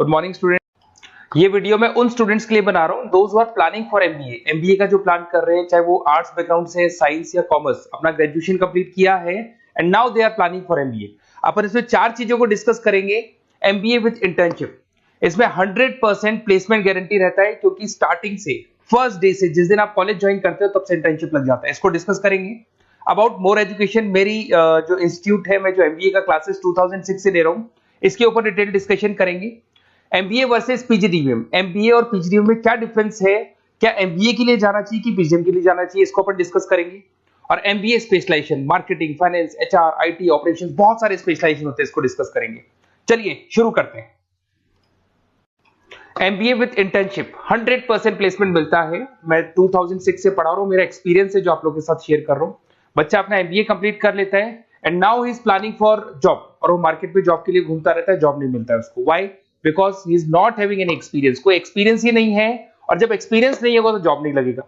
Good morning student. ये video मैं उन स्टूडेंट्स के लिए बना रहा हूँ those who are planning for MBA. MBA का जो प्लान कर रहे हैं, चाहे वो आर्ट्स बैकग्राउंड से, साइंस या कॉमर्स, अपना ग्रेजुएशन कंप्लीट किया है and now they are planning for MBA. अपन इसमें 4 चीजों को डिस्कस करेंगे। एमबीए विद इंटर्नशिप, इसमें 100% प्लेसमेंट गारंटी रहता है, क्योंकि स्टार्टिंग से फर्स्ट डे से जिस दिन आप कॉलेज ज्वाइन करते हो तब से इंटर्नशिप लग जाता है। इसको डिस्कस करेंगे। अबाउट मोर एजुकेशन, मेरी जो इंस्टीट्यूट है, मैं जो एमबीए का क्लासेस 2006 से ले रहा हूँ, इसके ऊपर डिटेल डिस्कशन करेंगे। एमबीए वर्सेस पीजीडीवीएम, एमबीए और पीजीडीवीएम में क्या डिफरेंस है, क्या एमबीए के लिए जाना चाहिए कि पीजीडीवीएम के लिए जाना चाहिए, इसको अपन डिस्कस करेंगे। और MBA specialisation, marketing, finance, HR, IT, operations, बहुत सारे स्पेशलाइजेशन होते हैं, इसको डिस्कस करेंगे। चलिए शुरू करते हैं। एमबीए विद इंटर्नशिप 100% प्लेसमेंट मिलता है। मैं 2006 से पढ़ा रहा हूं, मेरा एक्सपीरियंस है जो आप लोगों के साथ शेयर कर रहा हूं। बच्चा अपना एमबीए कंप्लीट कर लेता है and now he is planning for job, और वो मार्केट में जॉब के लिए घूमता रहता है, जॉब नहीं मिलता है उसको। Why? Because he is not having any experience. कोई एक्सपीरियंस ही नहीं है, और जब एक्सपीरियंस नहीं होगा तो जॉब नहीं लगेगा।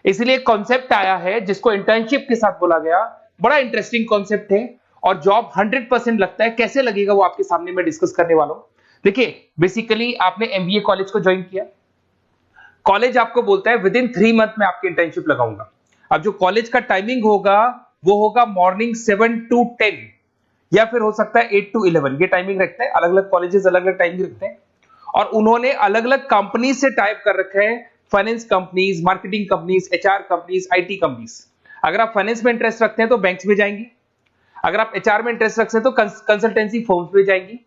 इसलिए कॉन्सेप्ट आया है जिसको इंटर्नशिप के साथ बोला गया। बड़ा इंटरेस्टिंग कॉन्सेप्ट है, और जॉब 100% लगता है। कैसे लगेगा वो आपके सामने मैं डिस्कस करने वाला हूं। देखिए, बेसिकली आपने एमबीए कॉलेज को ज्वाइन किया, कॉलेज आपको बोलता है विद इन 3 मंथ में आपकी इंटर्नशिप लगाऊंगा। अब जो कॉलेज का टाइमिंग होगा वो होगा मॉर्निंग 7 to 10, या फिर हो सकता है 8 to 11। ये टाइमिंग रखते हैं, अलग अलग कॉलेजेस अलग अलग टाइमिंग रखते हैं। और उन्होंने अलग अलग कंपनी से टाइप कर रखा है, finance companies, marketing companies, HR companies, IT companies. अगर आप फाइनेंस में इंटरेस्ट रखते हैं तो बैंक्स में जाएंगे, अगर आप एचआर में इंटरेस्ट रखते हैं तो कंसल्टेंसी फर्म्स में जाएंगी।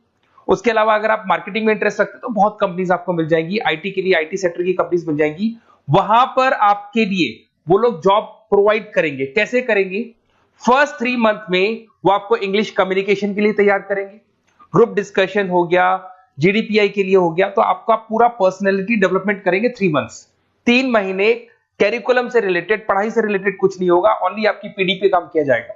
उसके अलावा अगर आप मार्केटिंग में इंटरेस्ट रखते हैं तो बहुत कंपनीज आपको मिल जाएंगी, आईटी के लिए आईटी सेक्टर की कंपनीज मिल जाएंगी। वहां पर आपके लिए वो लोग जॉब प्रोवाइड करेंगे। कैसे करेंगे? फर्स्ट 3 मंथ में वो आपको इंग्लिश कम्युनिकेशन के लिए तैयार करेंगे, ग्रुप डिस्कशन हो गया, जीडीपीआई के लिए हो गया, तो आपका पूरा पर्सनैलिटी डेवलपमेंट करेंगे 3 मंथ्स। 3 महीने कैरिकुलम से रिलेटेड, पढ़ाई से रिलेटेड कुछ नहीं होगा, ओनली आपकी पीडी पे काम किया जाएगा।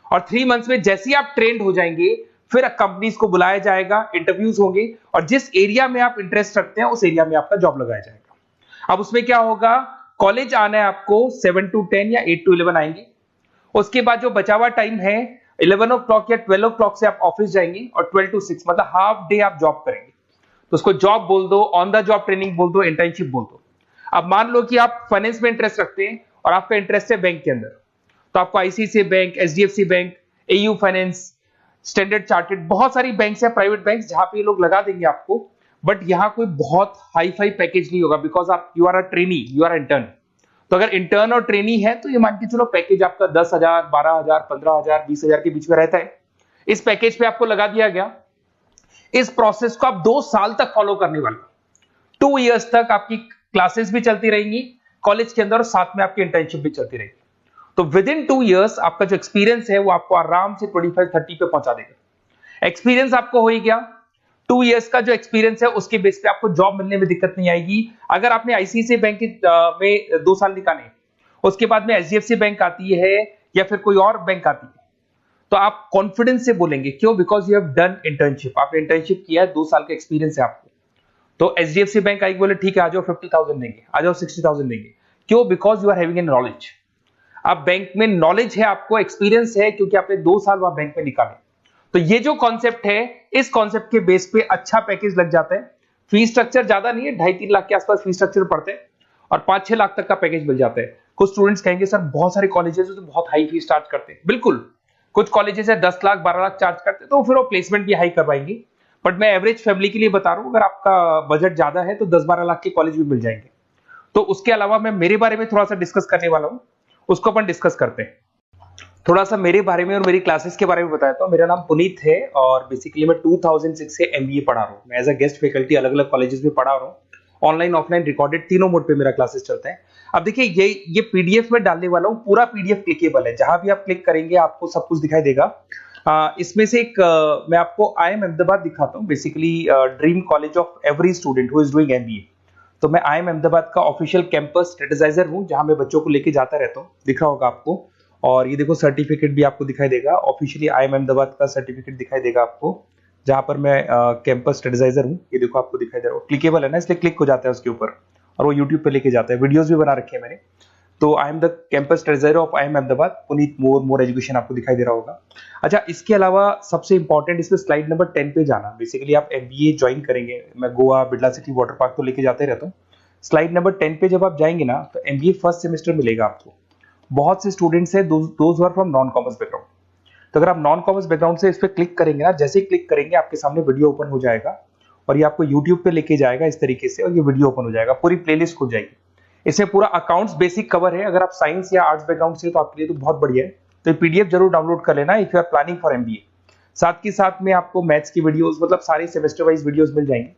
और 3 मंथ्स में जैसे ही आप ट्रेंड हो जाएंगे, फिर कंपनीज को बुलाया जाएगा, इंटरव्यूज होंगे, और जिस एरिया में आप इंटरेस्ट रखते हैं उस एरिया में आपका जॉब लगाया जाएगा। अब उसमें क्या होगा, कॉलेज आना है आपको 7 to 10 या 8 to 11 आएंगे। उसके बाद जो बचा हुआ टाइम है 11 o'clock या 12 o'clock से आप ऑफिस जाएंगे, और 12 to 6 मतलब हाफ डे आप जॉब करेंगे। तो उसको जॉब बोल दो, ऑन द जॉब ट्रेनिंग बोल दो, इंटर्नशिप बोल दो। अब मान लो कि आप फाइनेंस में इंटरेस्ट रखते हैं और आपका इंटरेस्ट है बैंक के अंदर, तो आपको ICICI bank, HDFC bank, AU finance, standard chartered, बहुत सारी बैंक्स है, प्राइवेट बैंक्स, जहां पे ये लोग लगा देंगे आपको। बट यहां कोई बहुत हाई फाई पैकेज नहीं होगा, बिकॉज आप you are a trainee, you are intern. तो अगर इंटर्न और ट्रेनी है तो ये मान के चलो पैकेज आपका 10,000, 12,000, 15,000, 20,000 के बीच में रहता है। इस पैकेज पे आपको लगा दिया गया। इस प्रोसेस को आप 2 साल तक फॉलो करने वाले। 2 इयर्स तक आपकी क्लासेस भी चलती रहेंगी कॉलेज के अंदर, और साथ में आपकी इंटर्नशिप भी चलती रहेगी। तो विद इन 2 इयर्स आपका जो एक्सपीरियंस है वो आपको आराम से 25-30 पे पहुंचा देगा। एक्सपीरियंस आपको हो ही गया। 2 इयर्स का जो एक्सपीरियंस है उसके बेस पे आपको जॉब मिलने में दिक्कत नहीं आएगी। अगर आपने आईसीआईसीआई बैंक में 2 साल निकाले, उसके बाद में एचडीएफसी बैंक आती है या फिर कोई और बैंक आती है, तो आप कॉन्फिडेंस से बोलेंगे। क्यों? Because you have done internship, आपने इंटर्नशिप किया है, 2 साल का एक्सपीरियंस है आपको। तो एचडीएफसी बैंक आई बोले ठीक है, आ जाओ 50,000 देंगे, आ जाओ 60,000 देंगे। क्यों? Because you are having an knowledge. आप बैंक में नॉलेज है, आपको एक्सपीरियंस है, क्योंकि आपने 2 साल वहां बैंक में निकाले। तो ये जो कॉन्सेप्ट है, इस कॉन्सेप्ट के बेस पे अच्छा पैकेज लग जाता है। फीस स्ट्रक्चर ज्यादा नहीं है, 2.5-3 लाख के आसपास फीस स्ट्रक्चर पड़ते हैं, और 5-6 लाख तक का पैकेज मिल जाता है। कुछ स्टूडेंट्स कहेंगे सर बहुत सारे कॉलेजेस तो बहुत हाई फीस चार्ज करते हैं। बिल्कुल, कुछ कॉलेजेस है 10 लाख 12 लाख चार्ज करते हैं, तो फिर वो प्लेसमेंट भी हाई करवाएंगे। बट मैं एवरेज फैमिली के लिए बता रहा हूं, अगर आपका बजट ज्यादा है तो 10-12 लाख के कॉलेज भी मिल जाएंगे। तो उसके अलावा मैं मेरे बारे में थोड़ा सा डिस्कस करने वाला हूं, उसको अपन डिस्कस करते हैं। थोड़ा सा मेरे बारे में और मेरी क्लासेस के बारे में बताता हूं। मेरा नाम पुनीत है, और बेसिकली मैं 2006 से एमबीए पढ़ा रहा हूं। मैं एज अ गेस्ट फैकल्टी अलग अलग कॉलेजेस में पढ़ा रहा हूं। ऑनलाइन, ऑफलाइन, रिकॉर्डेड, तीनों मोड पे मेरा क्लासेस चलता है। अब देखिए, ये पीडीएफ में डालने वाला हूं, पूरा पीडीएफ क्लिकेबल है। जहां भी आप क्लिक करेंगे आपको सब कुछ दिखाई देगा। इसमें से एक मैं आपको IIM अहमदाबाद दिखाता हूं। Basically dream college of every student who is doing MBA. तो मैं IIM अहमदाबाद का ऑफिशियल कैंपस स्ट्रेटेजाइजर हूं, जहां मैं बच्चों को लेके जाता रहता हूं। दिख रहा होगा आपको। और ये देखो, सर्टिफिकेट भी आपको दिखाई देगा, ऑफिशियली IIM अहमदाबाद का सर्टिफिकेट दिखाई देगा आपको, जहां पर मैं कैंपस स्ट्रेटेजाइजर हूं। ये देखो आपको दिखाई दे रहा है, क्लिकेबल है ना, इसलिए क्लिक हो जाता है उसके ऊपर, और वो यूट्यूब पे लेके जाता है। वीडियोस भी बना रखे हैं मैंने। तो I am the campus treasurer of IIM Ahmedabad, Puneet more education आपको दिखाई दे रहा होगा। अच्छा, इसके अलावा सबसे इंपॉर्टेंट इसमें स्लाइड नंबर 10 पे जाना। बेसिकली आप MBA ज्वाइन करेंगे, मैं Goa, Birla city, water park तो लेके जाते रहता हूँ। स्लाइड नंबर 10 पे जब आप जाएंगे ना, तो MBA फर्स्ट सेमेस्टर मिलेगा आपको। बहुत से स्टूडेंट्स हैं those who are from non commerce background. तो अगर आप नॉन कॉमर्स बैकग्राउंड से इस पर क्लिक करेंगे ना, जैसे ही क्लिक करेंगे आपके सामने वीडियो ओपन हो जाएगा और ये आपको यूट्यूब पे लेके जाएगा इस तरीके से, और ये वीडियो ओपन हो जाएगा, पूरी प्लेलिस्ट खुल जाएगी। इसमें पूरा अकाउंट्स बेसिक कवर है। अगर आप साइंस या आर्ट्स बैकग्राउंड से तो आपके लिए तो बहुत बढ़िया है। तो ये PDF जरूर डाउनलोड कर लेना if you are planning for MBA। साथ के साथ में आपको मैथ्स की वीडियोस, मतलब सारे सेमेस्टर वाइज वीडियोस मिल जाएंगे।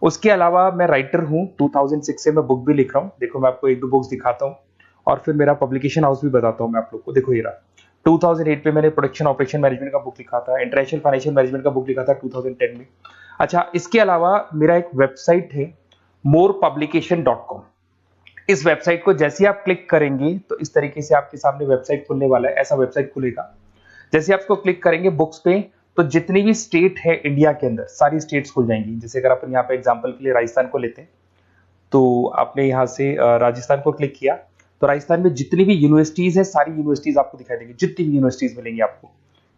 उसके अलावा मैं राइटर हूँ, 2006 से मैं बुक भी लिख रहा हूँ। देखो मैं आपको एक दो बुक्स दिखाता हूँ और फिर मेरा पब्लिकेशन हाउस भी बताता हूँ मैं आप लोग को। देखो ये रहा, 2008 में मैंने प्रोडक्शन ऑपरेशन मैनेजमेंट का बुक लिखा था, इंटरनेशनल फाइनेंशियल मैनेजमेंट का बुक लिखा था 2010 में। अच्छा, इसके अलावा मेरा एक वेबसाइट है morepublication.com। इस वेबसाइट को जैसे आप क्लिक करेंगे तो इस तरीके से आपके सामने वेबसाइट खुलने वाला है, ऐसा वेबसाइट खुलेगा। जैसे आप इसको क्लिक करेंगे बुक्स पे, तो जितनी भी स्टेट है इंडिया के अंदर सारी स्टेट्स खुल जाएंगी। जैसे अगर अपन यहाँ पे एग्जांपल के लिए राजस्थान को लेते हैं, तो आपने यहाँ से राजस्थान को क्लिक किया तो राजस्थान में जितनी भी यूनिवर्सिटीज है सारी यूनिवर्सिटीज आपको दिखाई देंगी, जितनी भी यूनिवर्सिटीज मिलेंगी आपको।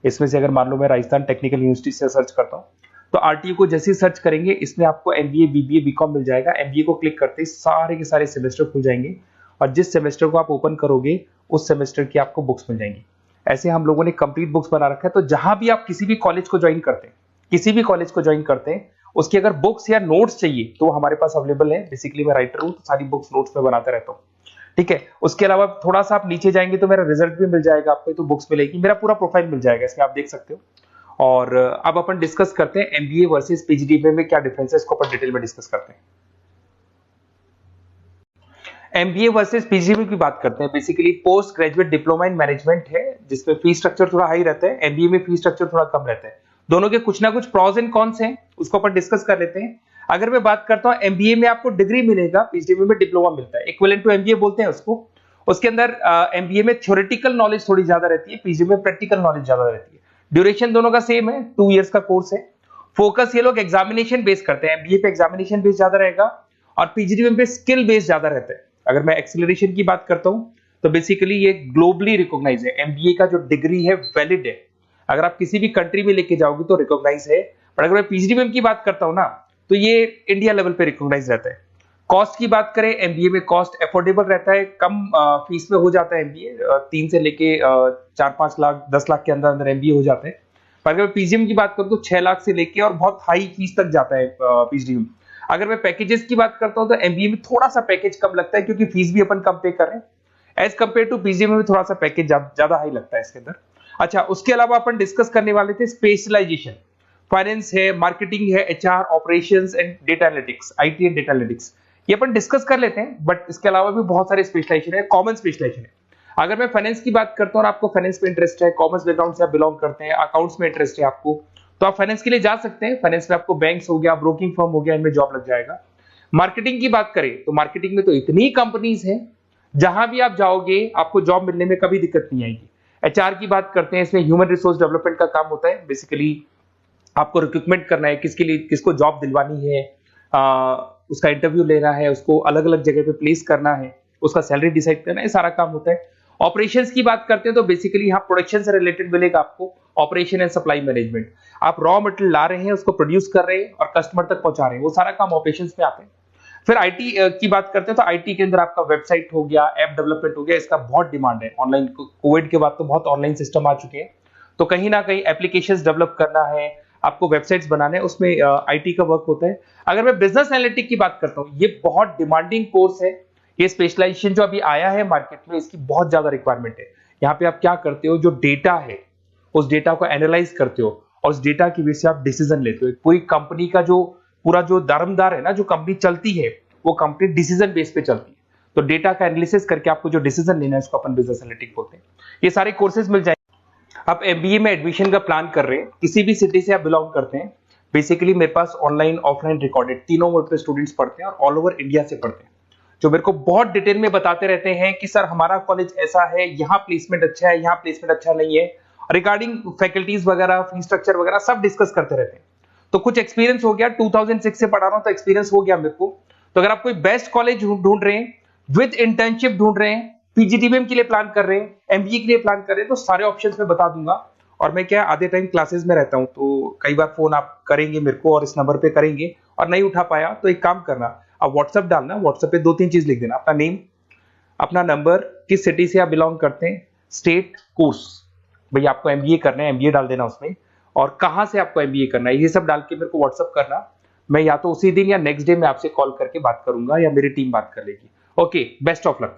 इसमें से अगर मान लो मैं राजस्थान टेक्निकल यूनिवर्सिटी से सर्च करता हूँ, तो RTU को जैसे ही सर्च करेंगे इसमें आपको MBA, BBA, BCom मिल जाएगा। MBA को क्लिक करते ही सारे के सारे सेमेस्टर खुल जाएंगे और जिस सेमेस्टर को आप ओपन करोगे उस सेमेस्टर की आपको बुक्स मिल जाएंगी। ऐसे हम लोगों ने कंप्लीट बुक्स बना रखा है। तो जहां भी आप किसी भी कॉलेज को ज्वाइन करते हैं, किसी भी कॉलेज को ज्वाइन करते हैं, उसकी अगर बुक्स या नोट्स चाहिए तो हमारे पास अवेलेबल है। बेसिकली मैं राइटर हूँ तो सारी बुक्स नोट्स में बनाता रहता हूँ, ठीक है। उसके अलावा थोड़ा सा आप नीचे जाएंगे तो मेरा रिजल्ट भी मिल जाएगा आपको, तो बुक्स मिलेगी, मेरा पूरा प्रोफाइल मिल जाएगा, इसमें आप देख सकते हो। और अब अपन डिस्कस करते हैं MBA वर्सेस PGDBA में क्या डिफरेंस है, इसको अपन डिटेल में डिस्कस करते हैं। MBA वर्सेस PGDBA की बात करते हैं। Basically post graduate diploma in management है, जिसमें फी स्ट्रक्चर थोड़ा हाई रहता है। MBA में फी स्ट्रक्चर थोड़ा कम रहता है। दोनों के कुछ ना कुछ प्रॉज एंड कॉन्स हैं, उसको अपन डिस्कस कर लेते हैं। अगर मैं बात करता हूं MBA में आपको डिग्री मिलेगा, PGDBA में डिप्लोमा मिलता है, इक्विवेलेंट टू MBA बोलते हैं उसको। उसके अंदर MBA में थ्योरेटिकल नॉलेज थोड़ी ज्यादा रहती है, PGDBA में प्रैक्टिकल नॉलेज ज्यादा रहती है। ड्यूरेशन दोनों का सेम है, 2 इयर्स का कोर्स है। फोकस ये लोग एग्जामिनेशन बेस करते हैं, MBA पे एग्जामिनेशन बेस ज्यादा रहेगा और PGDBA पे स्किल बेस ज्यादा रहता है। अगर मैं एक्सेलरेशन की बात करता हूं तो बेसिकली ये ग्लोबली रिकॉग्नाइज है। MBA का जो डिग्री है वैलिड है, अगर आप किसी भी कंट्री में लेके जाओगे तो रिकॉग्नाइज है। पर अगर मैं PGDBA की बात करता हूं ना, तो ये इंडिया लेवल पे रिकॉग्नाइज रहता है। कॉस्ट की बात करें, MBA में कॉस्ट अफोर्डेबल रहता है, कम फीस में हो जाता है MBA। 3 से लेके 4-5 लाख 10 लाख के अंदर अंदर MBA हो जाते हैं। पर अगर मैं PGDBA की बात करूं तो 6 लाख से लेके और बहुत हाई फीस तक जाता है PGDBA। अगर मैं पैकेजेस की बात करता हूं तो MBA में थोड़ा सा पैकेज कम लगता है, क्योंकि फीस भी अपन कम पे कर रहे हैं। एज कंपेयर टू PGDBA में थोड़ा सा पैकेज ज्यादा हाई लगता है इसके अंदर। अच्छा, उसके अलावा अपन डिस्कस करने वाले थे स्पेशलाइजेशन। फाइनेंस है, मार्केटिंग है, HR, operations and data analytics, IT and data analytics, ये अपन डिस्कस कर लेते हैं। बट इसके अलावा भी बहुत सारे स्पेशलाइजेशन है, कॉमन स्पेशलाइजेशन है। अगर मैं फाइनेंस की बात करता हूं और आपको फाइनेंस में इंटरेस्ट है, कॉमर्स बैकग्राउंड से आप बिलोंग करते हैं, अकाउंट्स में इंटरेस्ट है आपको, तो आप फाइनेंस के लिए जा सकते हैं। फाइनेंस में आपको बैंक्स हो गया, ब्रोकिंग फर्म हो गया, इनमें जॉब लग जाएगा। मार्केटिंग की बात करें तो मार्केटिंग में तो इतनी कंपनीज हैं, जहां भी आप जाओगे आपको जॉब मिलने में कभी दिक्कत नहीं आएगी। HR की बात करते हैं, इसमें ह्यूमन रिसोर्स डेवलपमेंट का काम होता है। बेसिकली आपको रिक्रूटमेंट करना है, किसके लिए किसको जॉब दिलवानी है, उसका इंटरव्यू लेना है, उसको अलग अलग जगह पे प्लेस करना है, उसका सैलरी डिसाइड करना है, सारा काम होता है। ऑपरेशंस की बात करते हैं तो बेसिकली यहाँ प्रोडक्शन से रिलेटेड मिलेगा आपको, ऑपरेशन एंड सप्लाई मैनेजमेंट। आप रॉ मटेरियल ला रहे हैं, उसको प्रोड्यूस कर रहे हैं और कस्टमर तक पहुंचा रहे हैं, वो सारा काम ऑपरेशंस में आते हैं। फिर IT की बात करते हैं तो IT के अंदर आपका वेबसाइट हो गया, ऐप डेवलपमेंट हो गया, इसका बहुत डिमांड है ऑनलाइन। कोविड के बाद तो बहुत ऑनलाइन सिस्टम आ चुके हैं, तो कहीं ना कहीं एप्लीकेशंस डेवलप करना है, आपको वेबसाइट्स बनाने हैं, उसमें IT का वर्क होता है। अगर मैं बिजनेस एनालिटिक की बात करता हूँ, ये बहुत डिमांडिंग कोर्स है। ये स्पेशलाइजेशन जो अभी आया है मार्केट में, इसकी बहुत ज्यादा रिक्वायरमेंट है। यहाँ पे आप क्या करते हो, जो डेटा है उस डेटा को एनालाइज करते हो और उस डेटा की बेस से आप डिसीजन लेते हो। पूरी कंपनी का जो पूरा जो दारोमदार है ना, जो कंपनी चलती है वो कंपनी डिसीजन बेस पे चलती है। तो डेटा का एनालिसिस करके आपको जो डिसीजन लेना है उसको अपन बिजनेस एनालिटिक बोलते हैं। ये सारे कोर्सेज मिल जाएंगे। आप MBA में एडमिशन का प्लान कर रहे हैं, किसी भी सिटी से आप बिलोंग करते हैं, बेसिकली मेरे पास ऑनलाइन ऑफलाइन रिकॉर्डेड तीनों मोड पे स्टूडेंट्स पढ़ते हैं और ऑल ओवर इंडिया से पढ़ते हैं, जो मेरे को बहुत डिटेल में बताते रहते हैं कि सर हमारा कॉलेज ऐसा है, यहाँ प्लेसमेंट अच्छा है, यहाँ प्लेसमेंट अच्छा नहीं है, रिगार्डिंग फैकल्टीज वगैरह, फी स्ट्रक्चर वगैरह सब डिस्कस करते रहते हैं। तो कुछ एक्सपीरियंस हो गया, 2006 से पढ़ा रहा हूं तो एक्सपीरियंस हो गया मेरे को। तो अगर आप कोई बेस्ट कॉलेज ढूंढ रहे हैं, विद इंटर्नशिप ढूंढ रहे हैं, पीजीडीबीएम के लिए प्लान कर रहे हैं, एमबीए के लिए प्लान कर रहे हैं, तो सारे ऑप्शंस मैं बता दूंगा। और मैं क्या आधे टाइम क्लासेस में रहता हूँ, तो कई बार फोन आप करेंगे मेरे को और इस नंबर पे करेंगे और नहीं उठा पाया तो एक काम करना, आप व्हाट्सएप डालना, व्हाट्सएप पे 2-3 चीज लिख देना, अपना नेम, अपना नंबर, किस सिटी से आप बिलोंग करते हैं, स्टेट, कोर्स, भाई आपको एमबीए करना है एमबीए डाल देना उसमें, और कहाँ से आपको एमबीए करना है, ये सब डाल के मेरे को व्हाट्सएप करना। मैं या तो उसी दिन या नेक्स्ट डे में आपसे कॉल करके बात करूंगा या मेरी टीम बात कर लेगी। Okay, best of luck.